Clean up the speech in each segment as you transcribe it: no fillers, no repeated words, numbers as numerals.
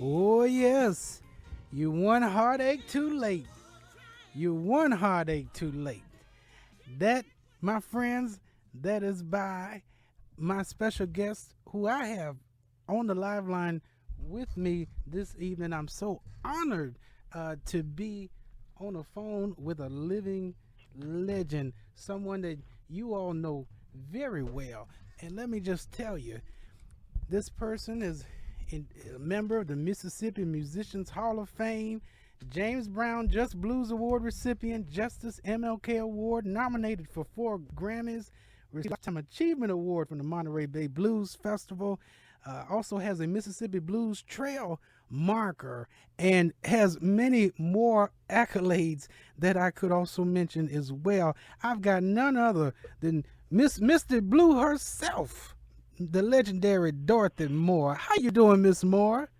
Oh, yes. You one heartache too late. You one heartache too late. That, my friends, that is by my special guest who I have on the live line with me this evening. I'm so honored to be on the phone with a living legend, someone that you all know very well. And let me just tell you, this person is a member of the Mississippi Musicians Hall of Fame, James Brown Just Blues Award recipient, Justice MLK Award, nominated for 4 Grammys, received Lifetime Achievement Award from the Monterey Bay Blues Festival, also has a Mississippi Blues Trail marker, and has many more accolades that I could also mention as well. I've got none other than Miss Misty Blue herself, the legendary Dorothy Moore. How you doing, Miss Moore?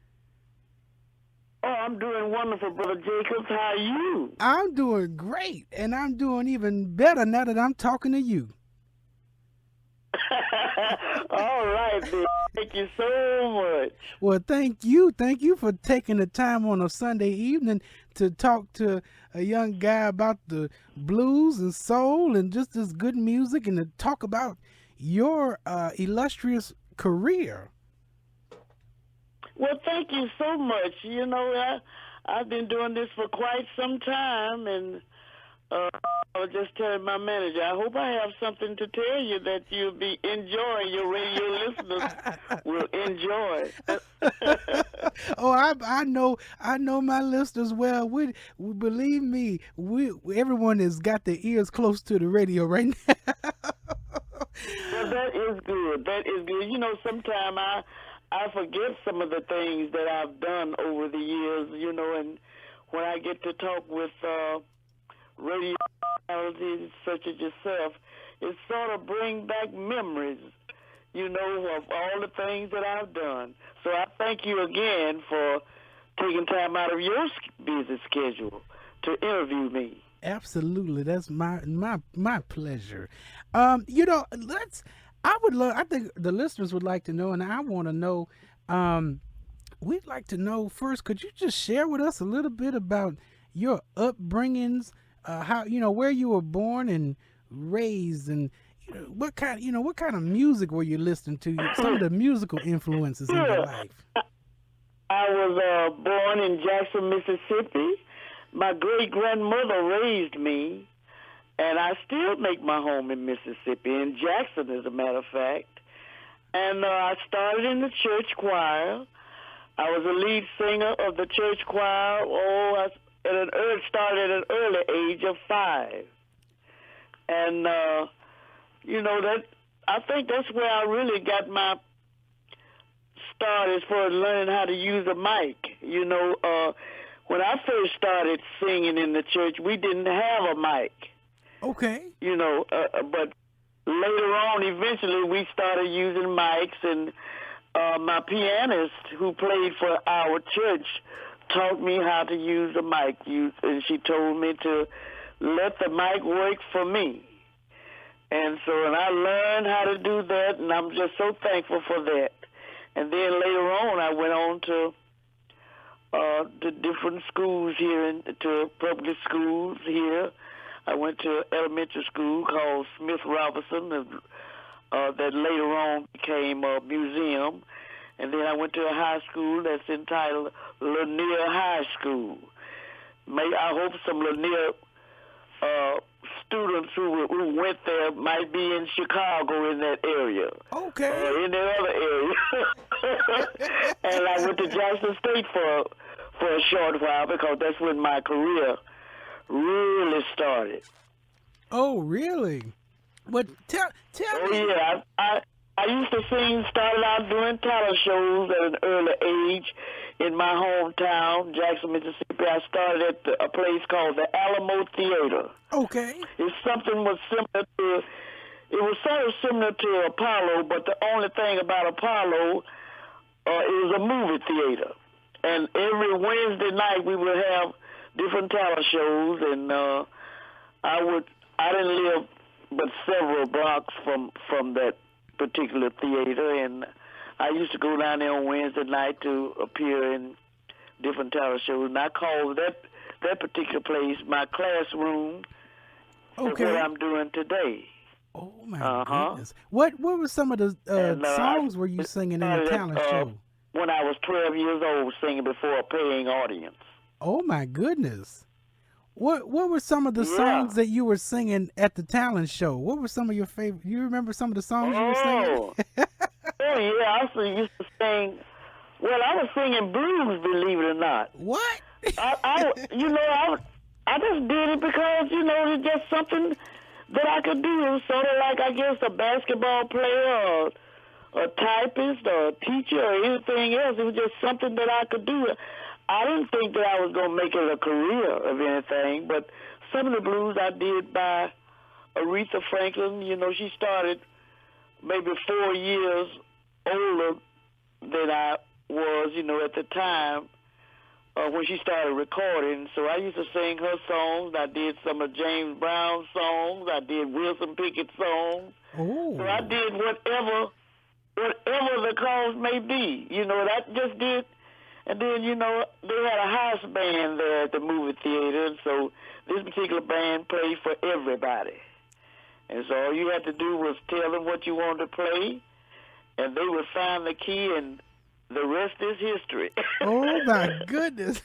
Oh, I'm doing wonderful, Brother Jacobs. How are you? I'm doing great, and I'm doing even better now that I'm talking to you. All right, then. Thank you so much. Well, thank you. Thank you for taking the time on a Sunday evening to talk to a young guy about the blues and soul and just this good music, and to talk about your illustrious career. Well, thank you so much. You know, I've been doing this for quite some time, and I was just telling my manager, I hope I have something to tell you that you'll be enjoying, your radio listeners will enjoy. Oh, I know my listeners well. We believe me, everyone has got their ears close to the radio right now. Well, that is good. That is good. You know, sometimes I forget some of the things that I've done over the years, you know, and when I get to talk with radio personalities such as yourself, it sort of bring back memories, you know, of all the things that I've done. So I thank you again for taking time out of your busy schedule to interview me. Absolutely, that's my pleasure. You know, I think the listeners would like to know, and I want to know. We'd like to know first. Could you just share with us a little bit about your upbringings, how where you were born and raised, and what kind of music were you listening to? Some of the musical influences in your life. I was born in Jackson, Mississippi. My great-grandmother raised me, and I still make my home in Mississippi, in Jackson, as a matter of fact. And I started in the church choir. I was a lead singer of the church choir. Started at an early age of 5. And, that I think that's where I really got my start as far as learning how to use a mic. When I first started singing in the church, we didn't have a mic. Okay. But later on, eventually, we started using mics, and my pianist, who played for our church, taught me how to use a mic, and she told me to let the mic work for me. And I learned how to do that, and I'm just so thankful for that. And then later on, I went on to different schools here, to public schools here. I went to elementary school called Smith Robinson, that later on became a museum. And then I went to a high school that's entitled Lanier High School. I hope some Lanier students who went there might be in Chicago, in that area. Okay. Or in that other area. And I went to Jackson State for a short while, because that's when my career really started. Oh, really? But tell me. me. Yeah, I used to started out doing talent shows at an early age in my hometown, Jackson, Mississippi. I started at a place called the Alamo Theater. Okay. It was sort of similar to Apollo, but the only thing about Apollo is a movie theater. And every Wednesday night we would have different talent shows, and I didn't live but several blocks from that particular theater, and I used to go down there on Wednesday night to appear in different talent shows, and I call that particular place my classroom. Okay. What I'm doing today. Oh my goodness! What were some of the songs were you singing in the talent show? When I was 12 years old, singing before a paying audience. Oh my goodness! What were some of the songs that you were singing at the talent show? What were some of your favorite? You remember some of the songs you were singing? Oh yeah, I also used to sing. Well, I was singing blues, believe it or not. What? I just did it because it's just something that I could do. It was sort of like, I guess, a basketball player or a typist or a teacher or anything else. It was just something that I could do. I didn't think that I was going to make it a career of anything, but some of the blues I did by Aretha Franklin. She started maybe 4 years older than I was, at the time when she started recording. So I used to sing her songs. I did some of James Brown's songs. I did Wilson Pickett's songs. Ooh. So I did whatever the cause may be. That just did. And then, they had a house band there at the movie theater, and so this particular band played for everybody. And so all you had to do was tell them what you wanted to play, and they would find the key, and the rest is history. Oh, my goodness.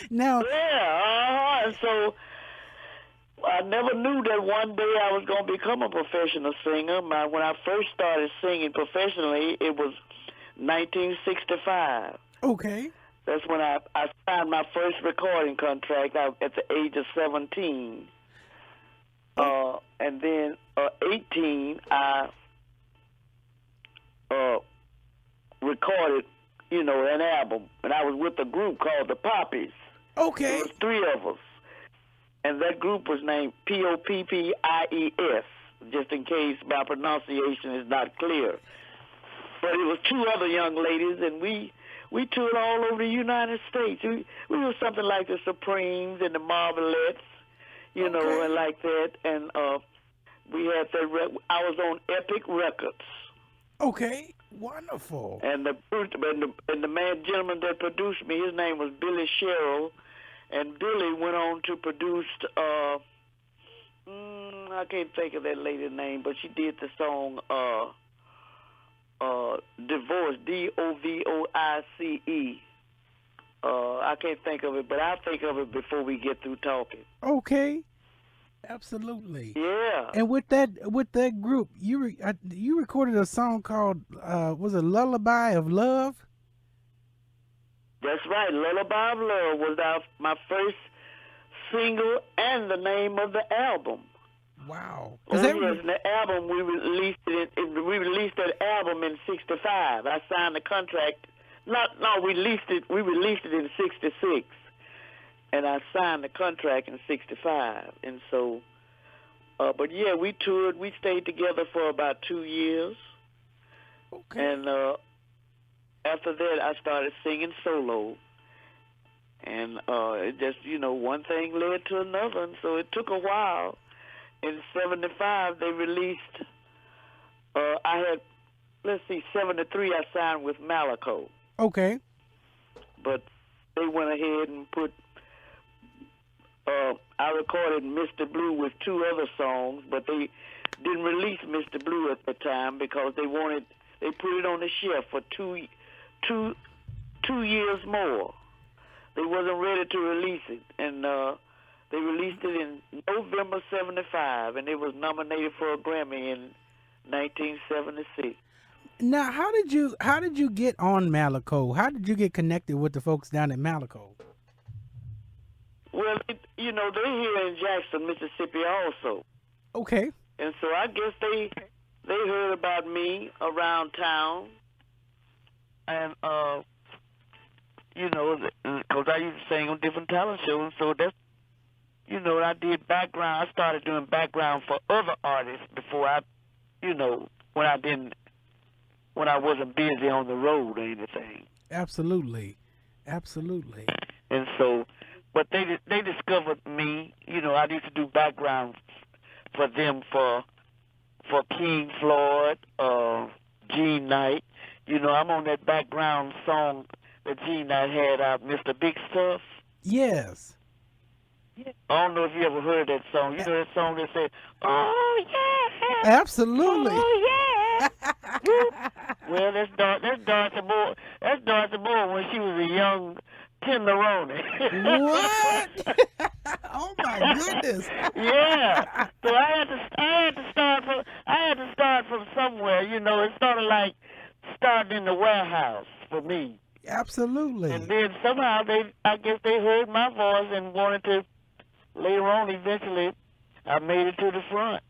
Now. Yeah, and so I never knew that one day I was going to become a professional singer. When I first started singing professionally, it was 1965. Okay. That's when I signed my first recording contract at the age of 17. And then 18, I recorded, an album. And I was with a group called the Poppies. Okay. There was 3 of us. And that group was named Poppies, just in case my pronunciation is not clear. But it was 2 other young ladies, and we toured all over the United States. We were something like the Supremes and the Marvelettes, and like that. And we had that. I was on Epic Records. Okay, wonderful. And the gentleman that produced me, his name was Billy Sherrill, and Billy went on to produce. I can't think of that lady's name, but she did the song. Divorce, Dovoice. I can't think of it, but I'll think of it before we get through talking. Okay, absolutely. Yeah. And with that group, you recorded a song called was it Lullaby of Love? That's right. Lullaby of Love was my first single and the name of the album. Wow. Yes, the album we released that album in '65. I signed the contract. We released it in '66, and I signed the contract in '65. And so, but yeah, we toured. We stayed together for about 2 years. Okay. And after that, I started singing solo. And it just, one thing led to another, and so it took a while. In '75, they released, 73, I signed with Malaco. Okay. But they went ahead and put, I recorded Mr. Blue with 2 other songs, but they didn't release Mr. Blue at the time because they put it on the shelf for two years more. They wasn't ready to release it, and they released it in November '75, and it was nominated for a Grammy in 1976. Now, how did you get on Malaco? How did you get connected with the folks down at Malaco? Well, they're here in Jackson, Mississippi, also. Okay. And so I guess they heard about me around town, and because I used to sing on different talent shows, so that's. I did background. I started doing background for other artists before when I wasn't busy on the road or anything. Absolutely. And so, but they discovered me. I used to do background for them for King Floyd, Gene Knight. I'm on that background song the gene I had out, Mr. Big Stuff. Yes. I don't know if you ever heard that song. You know that song that said, "Oh yeah, Absolutely. oh yeah." Well, that's Dorothy Moore. That's Dorothy Moore when she was a young tenderoni. What? Oh my goodness. Yeah. So I had to start from somewhere. You know, it's sort of like starting in the warehouse for me. Absolutely. And then somehow I guess they heard my voice and wanted to. Later on, eventually, I made it to the front.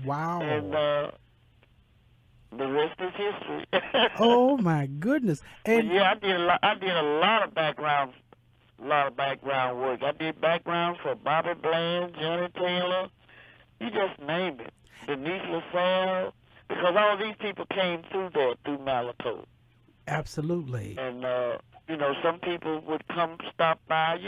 Wow. And the rest is history. Oh my goodness. And yeah, I did a lot of background work. I did backgrounds for Bobby Bland, Johnny Taylor, you just name it. Denise LaSalle, because all these people came through there, through Malaco. absolutely. And, you know, some people would come stop by,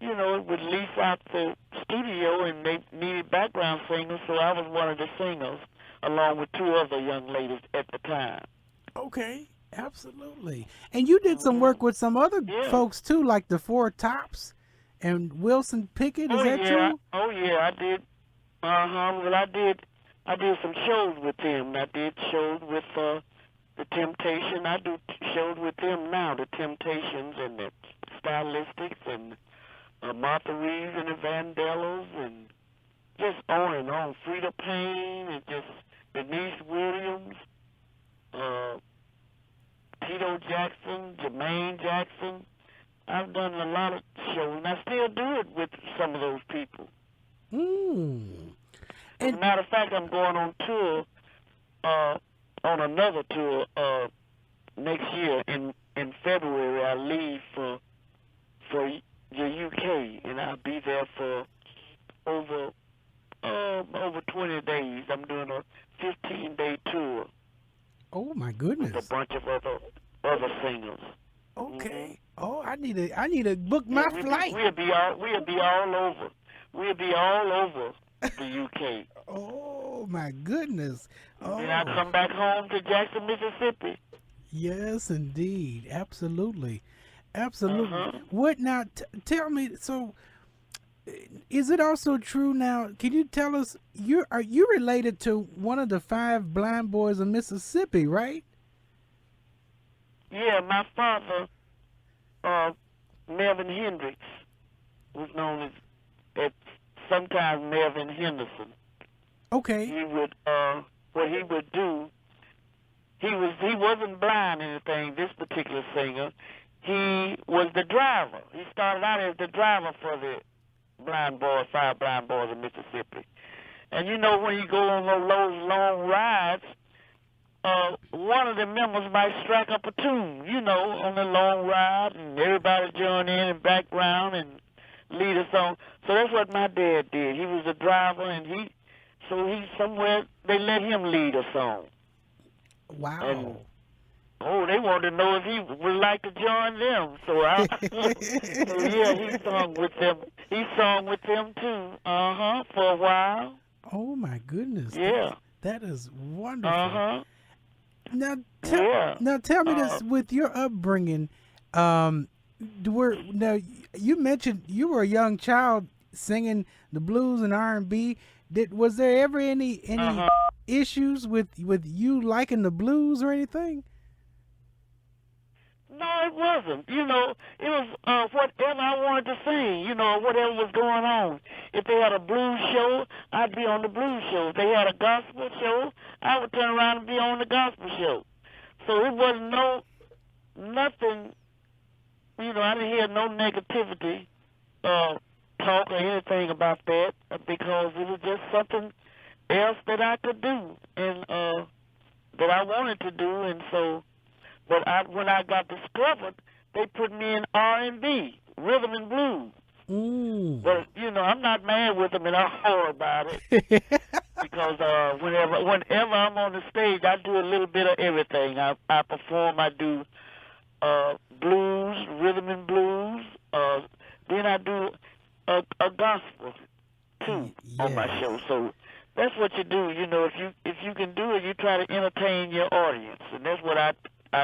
would lease out the studio and they needed background singers, so I was one of the singers, along with two other young ladies at the time. Okay. Absolutely. And you did some work with some other folks too, like the Four Tops and Wilson Pickett. Is that true? Oh yeah, I did. Well, I did some shows with them. I did shows with the Temptation. I do shows with them now. The Temptations and the Stylistics and Martha Reeves and the Vandellas and just on and on. Frida Payne and just Denise Williams. Tito Jackson, Jermaine Jackson. I've done a lot of shows, and I still do it with some of those people. As a matter of fact, I'm going on tour, on another tour next year. In February, I leave for the UK, and I'll be there for over 20 days. I'm doing a 15-day tour. Oh my goodness! With a bunch of other singers. Okay. Oh, I need to book my flight. We'll be all over. We'll be all over the UK. Oh my goodness! Oh. Then I come back home to Jackson, Mississippi. Yes, indeed. Absolutely. What now? Tell me. So, is it also true now? Can you tell us? Are you related to one of the 5 blind boys of Mississippi, right? Yeah, my father, Melvin Hendricks, was known as sometimes Melvin Henderson. Okay. He would what he would do. He wasn't blind or anything. This particular singer, he was the driver. He started out as the driver for the 5 blind boys of Mississippi. And you know, when you go on those long rides, one of the members might strike up a tune, on the long ride, and everybody join in the background and lead a song. So that's what my dad did. He was a driver, and somewhere they let him lead a song. Wow. And, they wanted to know if he would like to join them. So he sung with them. He sung with them too. For a while. Oh my goodness. Yeah. That is wonderful. Now tell me this, with your upbringing, now you mentioned you were a young child singing the blues and R&B. Was there ever any issues with you liking the blues or anything? No, it wasn't. It was whatever I wanted to sing, whatever was going on. If they had a blues show, I'd be on the blues show. If they had a gospel show, I would turn around and be on the gospel show. So it wasn't nothing, I didn't hear no negativity, talk or anything about that, because it was just something else that I could do and that I wanted to do, and so. But when I got discovered, they put me in R&B, rhythm and blues. But I'm not mad with them at all about it, because whenever I'm on the stage, I do a little bit of everything. I perform. I do blues, rhythm and blues. Then I do a gospel too on my show. So that's what you do. If you can do it, you try to entertain your audience, and that's what I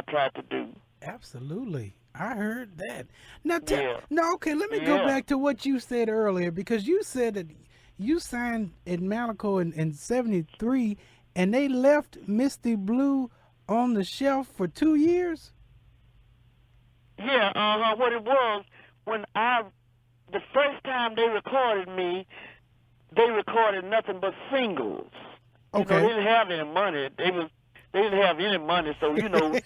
try to do. Absolutely. I heard that. Now, Yeah. no, okay, let me go Yeah. back to what you said earlier because you said that you signed at Malico in 73 and they left Misty Blue on the shelf for 2 years? Yeah, what it was, when the first time they recorded me, they recorded nothing but singles. They Okay. didn't have any money. They didn't have any money, so you don't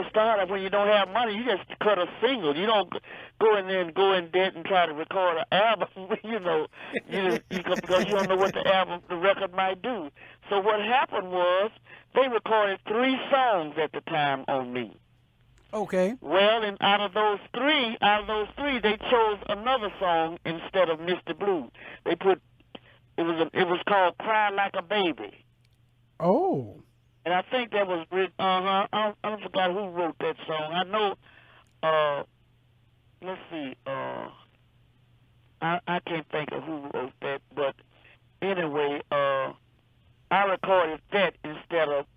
start up when you don't have money. You just cut a single. You don't go in there and go in debt and try to record an album. Because you don't know what the record might do. So what happened was they recorded 3 songs at the time on me. Okay. Well, and out of those three, they chose another song instead of Mr. Blue. They put it was called "Cry Like a Baby," Oh. and I think that was written. I forgot who wrote that song. I know. Let's see. I can't think of who wrote that, but anyway, I recorded that instead of.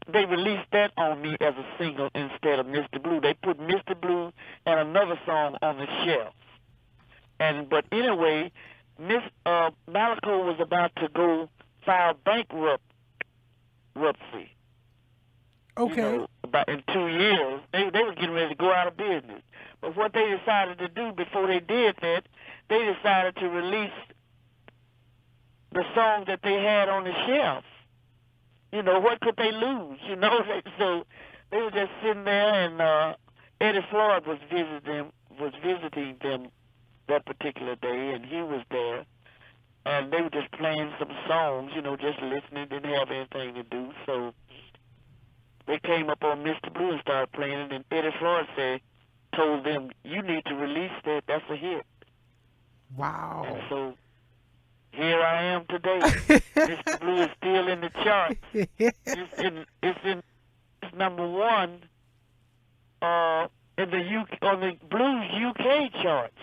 They released that on me as a single instead of Mr. Blue. They put Mr. Blue and another song on the shelf. But anyway, Malico was about to go file bankruptcy. Okay. About in 2 years, they were getting ready to go out of business. But what they decided to do before they did that, they decided to release the song that they had on the shelf. What could they lose? So they were just sitting there, and Eddie Floyd was visiting them that particular day, and he was there, and they were just playing some songs, just listening, didn't have anything to do. So they came up on Mr. Blue and started playing it, and Eddie Floyd told them, "You need to release that. That's a hit." Wow. And so here I am today. Mr. Blue is still in the charts. It's number 1 in on the blues UK charts.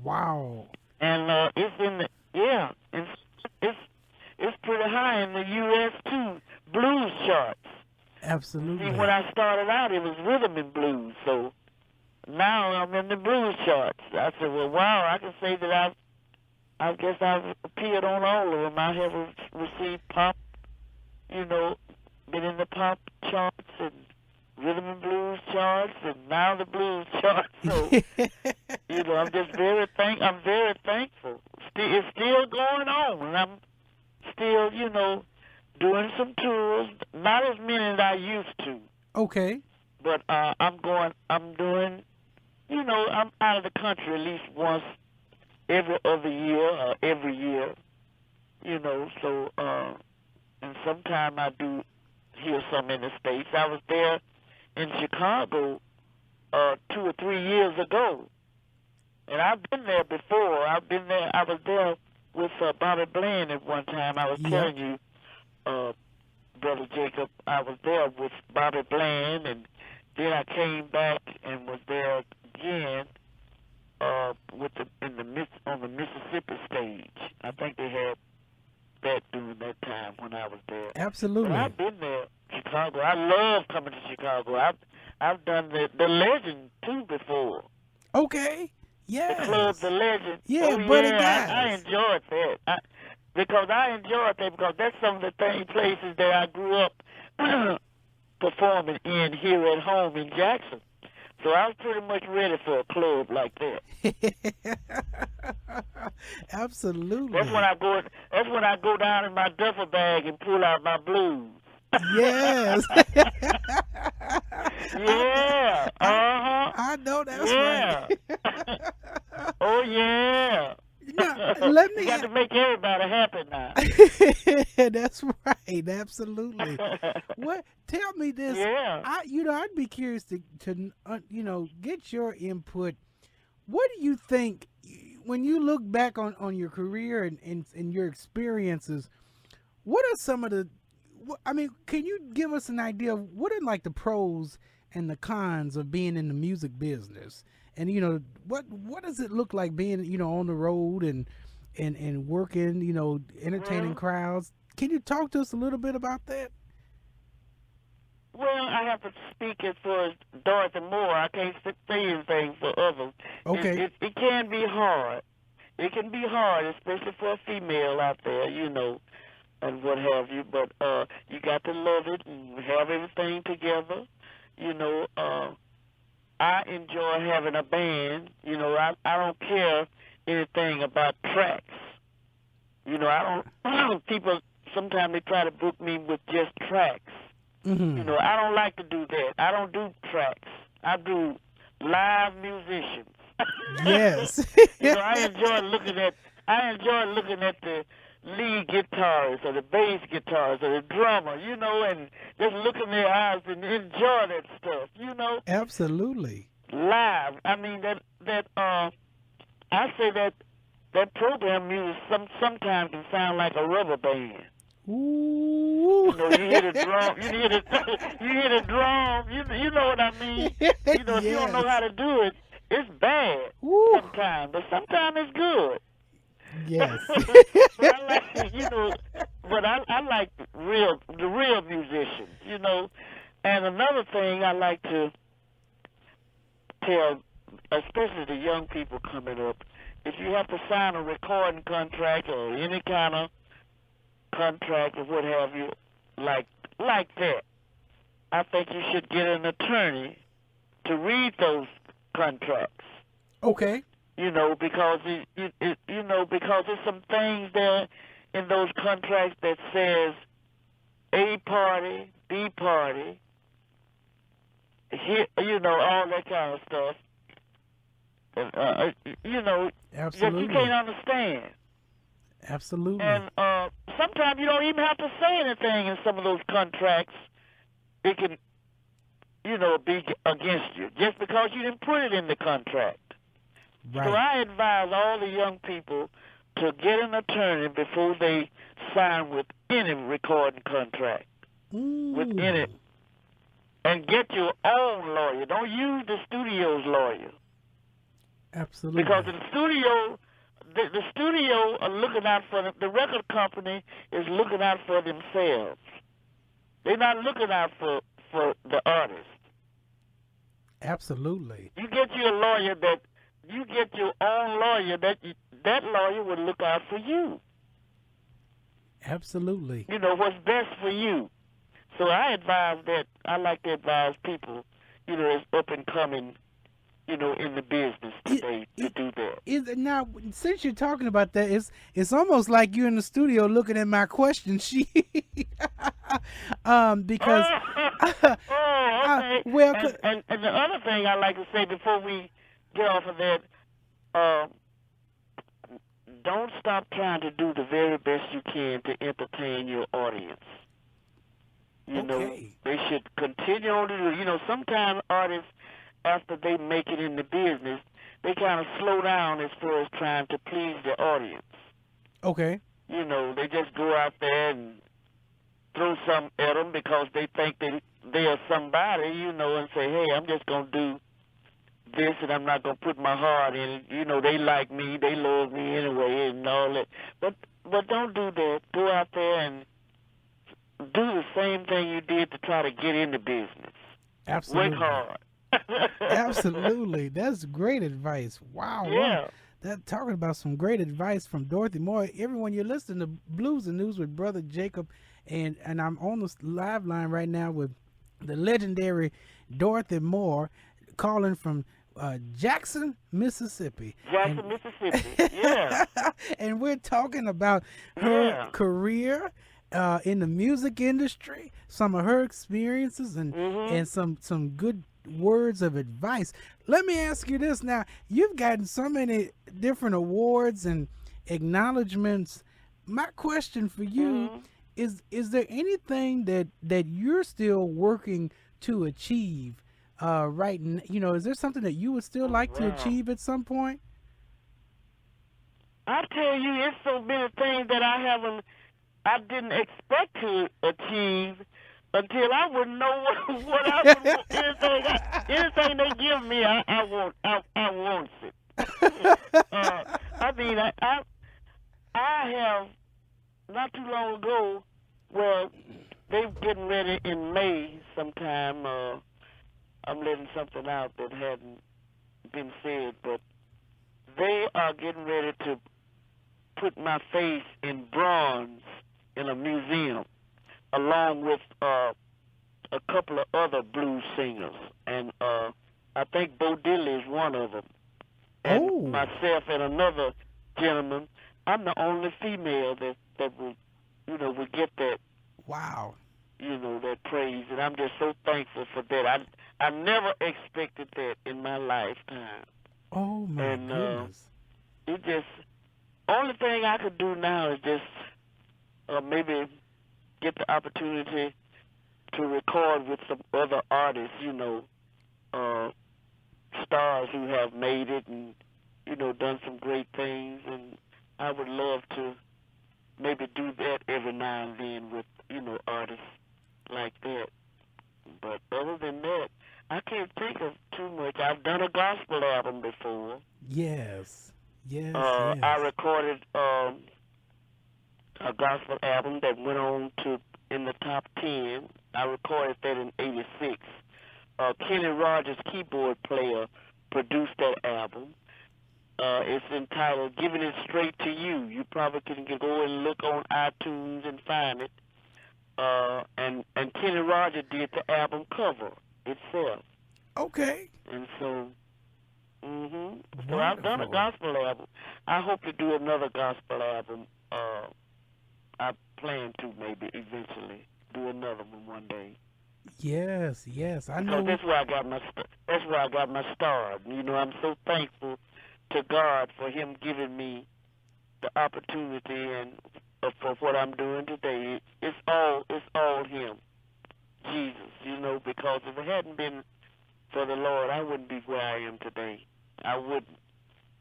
Wow. And it's pretty high in the US too, blues charts. Absolutely. See, when I started out, it was rhythm and blues. So now I'm in the blues charts. I said, well, wow, I can say that I guess I've appeared on all of them. I have received pop, been in the pop charts and rhythm and blues charts, and now the blues charts. So, I'm just very thankful. It's still going on, and I'm still, doing some tours. Not as many as I used to. Okay. But I'm doing, I'm out of the country at least once every other year or every year, so, and sometime I do hear some in the States. I was there in Chicago 2 or 3 years ago, and I've been there before. I was there with Bobby Bland at one time. I was telling you, Brother Jacob, I was there with Bobby Bland, and then I came back and was there again on the Mississippi stage. I think they had that during that time when I was there. Absolutely. But I've been there, Chicago. I love coming to Chicago. I've done the Legend too before. Okay. Yeah. The club, the Legend. Yeah, oh, buddy, yeah, guys. I enjoyed that. Because that's some of the places that I grew up performing in here at home in Jackson. So I was pretty much ready for a club like that. Absolutely. That's when I go down in my duffel bag and pull out my blues. Yes. Yeah. I know that's right. Oh yeah. Now, let me. You got to make everybody happy now. That's right. Absolutely. What? Tell me this. Yeah. I'd be curious to get your input. What do you think when you look back on your career and your experiences? What are some of the? Can you give us an idea of what are like the pros and the cons of being in the music business? And what does it look like being on the road and working entertaining crowds? Can you talk to us a little bit about that? Well, I have to speak as far as Dorothy Moore. I can't say anything for others. Okay. It can be hard. It can be hard, especially for a female out there, and what have you. But you got to love it and have everything together. I enjoy having a band. I don't care anything about tracks. I don't. People sometimes they try to book me with just tracks. Mm-hmm. I don't like to do that. I don't do tracks. I do live musicians. Yes. I enjoy looking at the lead guitarist or the bass guitarist or the drummer, and just look in their eyes and enjoy that stuff, Absolutely. Live. I mean I say that program music sometimes can sound like a rubber band. Ooh. You hear the drum. You hear the drum. You know what I mean. If you don't know how to do it, it's bad sometimes, but sometimes it's good. Yes. But I like the real musicians. And another thing I like to tell, especially the young people coming up, if you have to sign a recording contract or any kind of contract or what have you, like that, I think you should get an attorney to read those contracts. Okay. Because because there's some things there in those contracts that says A party, B party, all that kind of stuff. Absolutely. That you can't understand. Absolutely. And sometimes you don't even have to say anything in some of those contracts. It can, be against you just because you didn't put it in the contract. Right. So I advise all the young people to get an attorney before they sign with any recording contract. With any, and get your own lawyer. Don't use the studio's lawyer. Absolutely. Because the studio are looking out for the record company is looking out for themselves. They're not looking out for the artist. Absolutely. You get your own lawyer, that lawyer will look out for you. Absolutely. What's best for you. So I like to advise people, that's up and coming, in the business today to do that. Now, since you're talking about that, it's almost like you're in the studio looking at my question sheet. Because okay. And the other thing I like to say before we get off of that, don't stop trying to do the very best you can to entertain your audience. They should continue on to do. Sometimes artists, after they make it in the business, they kind of slow down as far as trying to please the audience. Okay. They just go out there and throw something at them because they think they are somebody, and say, hey, I'm just going to do this and I'm not going to put my heart in it. They like me, they love me anyway and all that. But don't do that. Go out there and do the same thing you did to try to get into business. Absolutely. Work hard. Absolutely. That's great advice. Wow. Yeah. That talking about some great advice from Dorothy Moore. Everyone, you're listening to Blues and News with Brother Jacob, and I'm on the live line right now with the legendary Dorothy Moore, calling from Jackson, Mississippi. Mississippi. Yeah. And we're talking about her career in the music industry, some of her experiences, and some good words of advice. Let me ask you this now. You've gotten so many different awards and acknowledgments. My question for you is there anything that you're still working to achieve right now? Is there something that you would still like to achieve at some point? I tell you, it's so many things that I didn't expect to achieve until I would know what I would, anything they give me, I want it. I have not too long ago, well, they getting ready in May sometime. I'm letting something out that hadn't been said, but they are getting ready to put my face in bronze in a museum, along with a couple of other blues singers, and I think Bo Diddley is one of them, and myself and another gentleman. I'm the only female that will get that. Wow. That praise, and I'm just so thankful for that. I never expected that in my lifetime. Oh my goodness! It just only thing I could do now is just maybe get the opportunity to record with some other artists, stars who have made it and done some great things, and I would love to maybe do that every now and then with artists like that. But other than that, I can't think of too much. I've done a gospel album before. Yes. I recorded a gospel album that went on to in the top 10. I recorded that in '86. Kenny Rogers, keyboard player, produced that album. It's entitled "Giving It Straight to You." You probably can go and look on iTunes and find it. And Kenny Rogers did the album cover itself. Okay. And so, so I've done a gospel album. I hope to do another gospel album. I plan to maybe eventually do another one day. Yes, I know. So that's where I got my start. I'm so thankful to God for Him giving me the opportunity and for what I'm doing today. It's all Him, Jesus. Because if it hadn't been for the Lord, I wouldn't be where I am today. I wouldn't.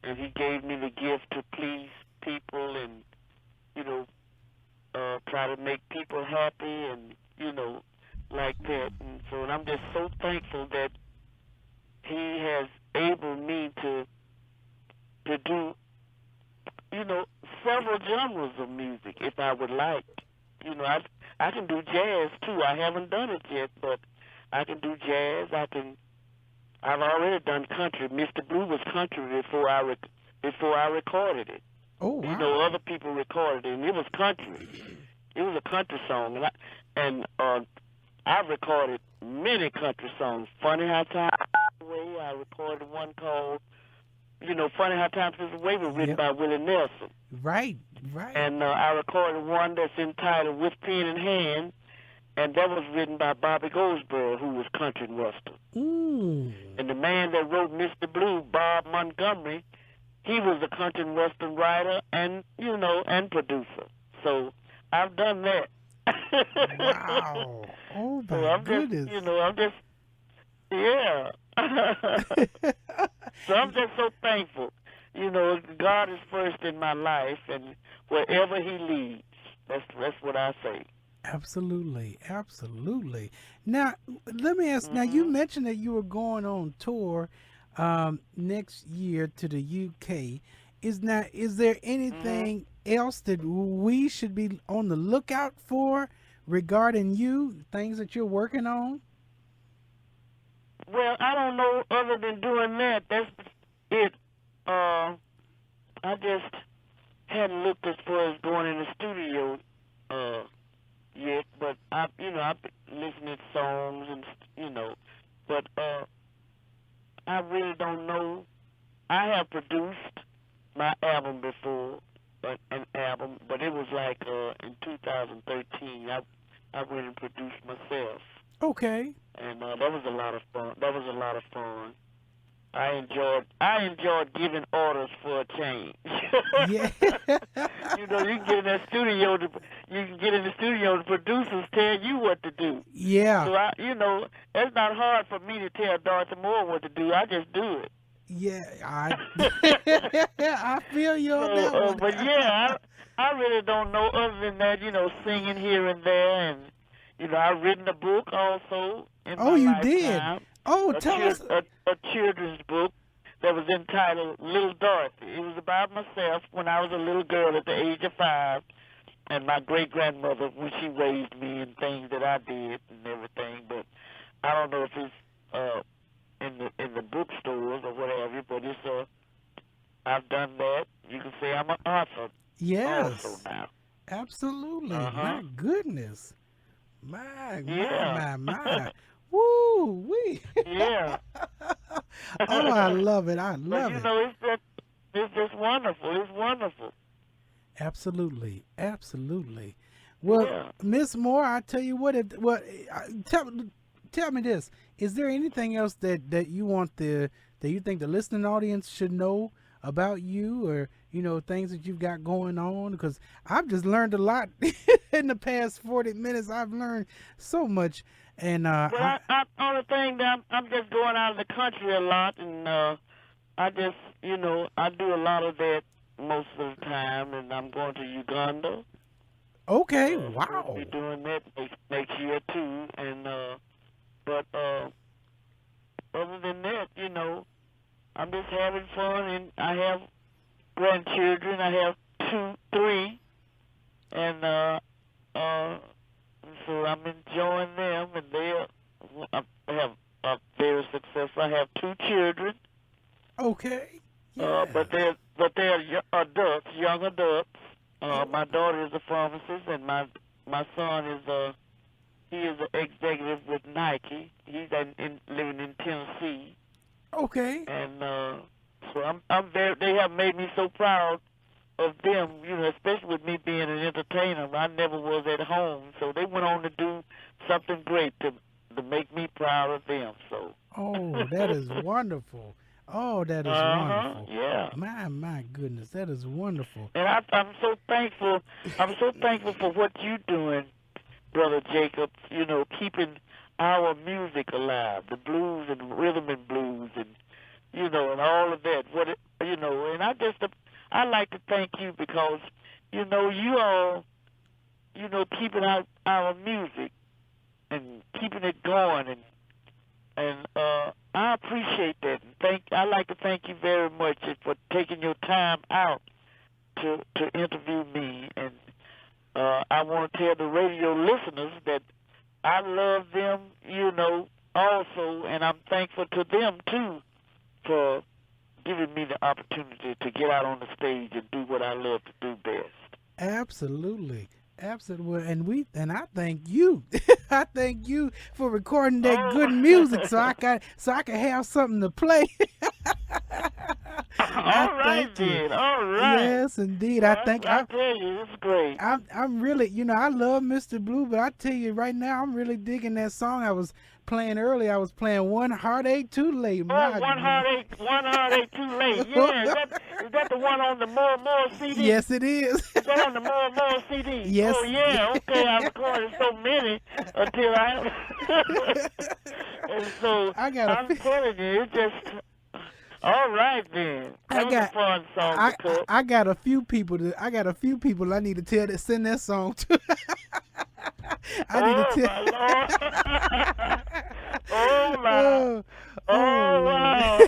And He gave me the gift to please people and try to make people happy and like that. And so I'm just so thankful that He has able me to do several genres of music if I would like. I can do jazz too. I haven't done it yet, but I can do jazz. I've already done country. Mr. Blue was country before I recorded it. Oh wow. Other people recorded it, and it was country. It was a country song, and I've recorded many country songs. Funny How Time Slips Away. I recorded one called Funny How Time Slips Away was written by Willie Nelson. Right. And I recorded one that's entitled With Pen in Hand, and that was written by Bobby Goldsboro, who was country and western. And the man that wrote Mr. Blue, Bob Montgomery, he was a country and western writer and, and producer. So I've done that. Wow. Oh, my goodness. Yeah. So I'm just so thankful. God is first in my life, and wherever He leads, that's what I say. Absolutely. Now, let me ask. Now, you mentioned that you were going on tour next year to the UK. Is there anything else that we should be on the lookout for regarding you? Things that you're working on? Well, I don't know. Other than doing that, that's it. I just hadn't looked as far as going in the studio yet, but I've been listening to songs and but I really don't know. I have produced my album before, but it was like in 2013. I went and produced myself. Okay. And that was a lot of fun. I enjoyed giving orders for a change. Yeah. You can get in that studio. The producers tell you what to do. Yeah. So it's not hard for me to tell Dorothy Moore what to do. I just do it. Yeah, I feel you on that one. But yeah, I really don't know other than that. Singing here and there, and I've written a book also. Oh, you did? Oh, tell us. A children's book that was entitled Little Dorothy. It was about myself when I was a little girl at the age of 5. and my great grandmother when she raised me and things that I did and everything. But I don't know if it's in the bookstores or whatever. But it's I've done that. You can say I'm an author. Yes. Also now. Absolutely. Uh-huh. My goodness. My. Yeah. Woo wee. Yeah. Oh, I love it. I But love you it. know, it's just wonderful. It's wonderful. Absolutely. Absolutely. Well, Yeah. Miss Moore, I tell you what. Tell me this: is there anything else that you want that you think the listening audience should know about you, or things that you've got going on? Because I've just learned a lot in the past 40 minutes. I've learned so much, and Well, only thing that I'm just going out of the country a lot, and I just I do a lot of that most of the time, and I'm going to Uganda. okay, We'll wow, be doing that next year too, and but other than that, I'm just having fun, and I have grandchildren. I have three, and so I'm enjoying them, and I have very successful. I have two children, okay, yeah, but they're adults, young adults. My daughter is a pharmacist, and my son is he is an executive with Nike. He's living in Tennessee, okay. and so I'm very. They have made me so proud of them, especially with me being an entertainer. I never was at home, so they went on to do something great to make me proud of them. So. Oh, that is wonderful. Oh, that is wonderful. Yeah. My goodness, that is wonderful. And I'm so thankful. I'm so thankful for what you're doing, Brother Jacob. Keeping our music alive, the blues and rhythm and blues, and and all of that. And I like to thank you because you all keeping our music and keeping it going, and I appreciate that. And I like to thank you very much for taking your time out to interview me. And I want to tell the radio listeners that I love them, also, and I'm thankful to them too for giving me the opportunity to get out on the stage and do what I love to do best. Absolutely. Absolutely. And I thank you. I thank you for recording that good music so I can have something to play. All right, then. All right. Yes, indeed. I tell you, it's great. I'm really, I love Mr. Blue, but I tell you right now, I'm really digging that song I was playing earlier. I was playing One Heartache Too Late. One Heartache Too Late. Yeah, is that the one on the More CD? Yes, it is. Is that on the More CD? Yes. Oh, yeah, okay. I recorded so many until and so I'm telling you, it's just... All right then. That was a fun song to cut. I got a few people I need to tell to send that song to. I need to tell. My Lord. Wow.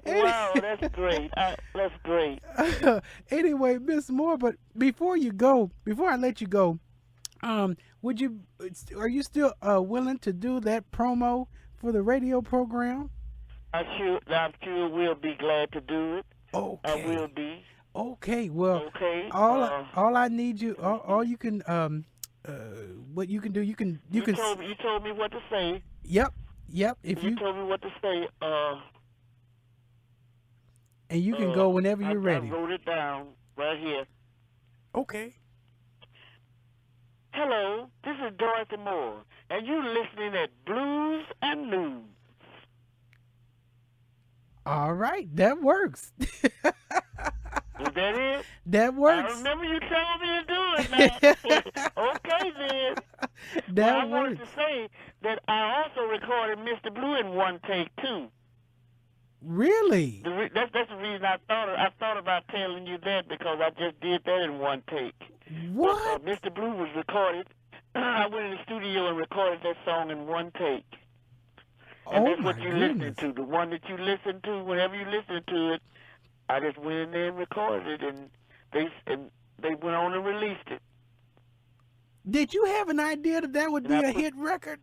Wow, that's great. That's great. Anyway, Miss Moore, but before I let you go, are you still willing to do that promo for the radio program? I sure will be glad to do it. Okay. I will be. Okay. Well. Okay. All I need you. All you can. What you can do. You can. You told me what to say. Yep. If you told me what to say. And you can go whenever you're ready. I wrote it down right here. Okay. Hello, this is Dorothy Moore, and you're listening at Blues and News. All right, that works. Is that it? That works. I remember you telling me to do it now. Okay, then. I wanted to say that I also recorded Mr. Blue in one take, too. Really? That's the reason I thought about telling you that, because I just did that in one take. What? But, Mr. Blue was recorded. I went in the studio and recorded that song in one take. And that's what you're listening to. The one that you listen to, whenever you listen to it, I just went in there and recorded it. And they went on and released it. Did you have an idea that that would be And a hit record?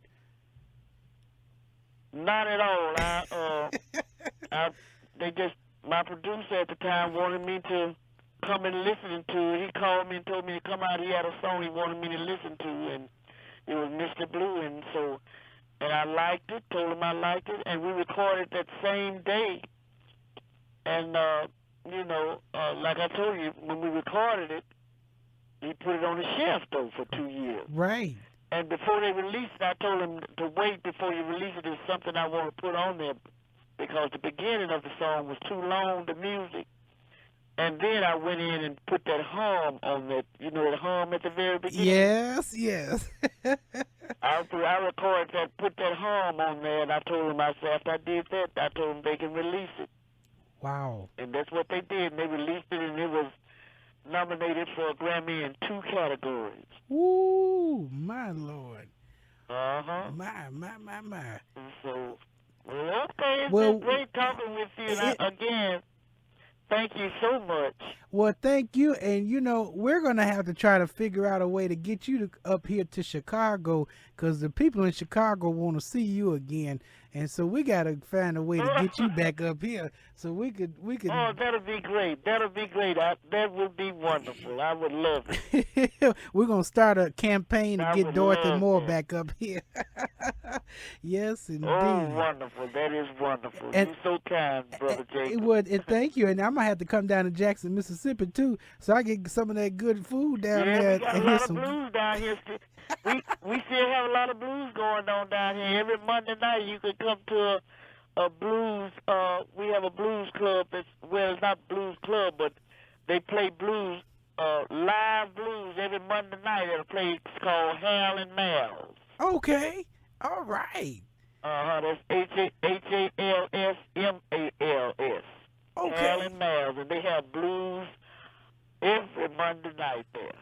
Not at all. My producer at the time wanted me to come and listen to it. He called me and told me to come out. He had a song he wanted me to listen to, and it was Mr. Blue, and I liked it, told him I liked it, and we recorded that same day. And, like I told you, when we recorded it, he put it on the shelf, though, for 2 years. Right. And before they released it, I told him to wait before you release it. There's something I want to put on there, because the beginning of the song was too long, the music. And then I went in and put that hum on that, that hum at the very beginning. Yes. I recorded that, put that hum on there, and I told them, after I did that, I told them they can release it. Wow. And that's what they did, and they released it, and it was nominated for a Grammy in 2 categories. Ooh, my Lord. Uh-huh. My. And so, okay, it's Well, been great talking with you. And again, thank you so much. Well, thank you. And, we're going to have to try to figure out a way to get you up here to Chicago, because the people in Chicago want to see you again. And so we got to find a way to get you back up here so we could. Oh, that'll be great. That'll be great. That would be wonderful. I would love it. We're going to start a campaign to get Dorothy Moore back up here. Yes, indeed. Oh, wonderful. That is wonderful. You're so kind, Brother Jacob. And thank you. And I'm going to have to come down to Jackson, Mississippi, too, so I get some of that good food down there. We got a lot of blues down here. We still have a lot of blues going on down here. Every Monday night you could come to a blues. We have a blues club. It's not blues club, but they play blues, live blues every Monday night at a place called Hal and Mal's. Okay. All right. That's HALSMALS. Okay. Hal and Mal's, and they have blues every Monday night there.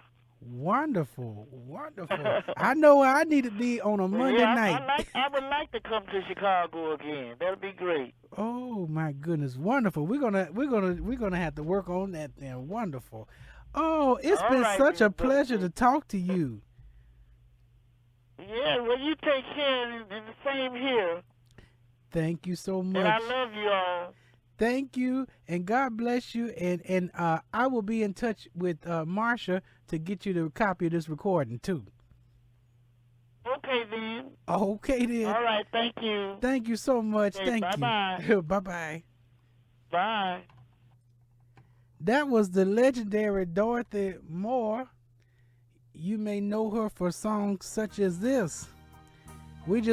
Wonderful. I know I need to be on a Monday night. I would like to come to Chicago again. That'd be great. Oh my goodness, wonderful. We're gonna have to work on that then. Wonderful. Oh, it's been such a pleasure to talk to you. Yeah, well, you take care, and the same here. Thank you so much. And I love you all. Thank you, and God bless you. And I will be in touch with Marsha to get you the copy of this recording too. Okay then. Okay then. All right. Thank you. Thank you so much. Okay, Thank bye-bye. you. Bye-bye. Bye. That was the legendary Dorothy Moore. You may know her for songs such as this. We just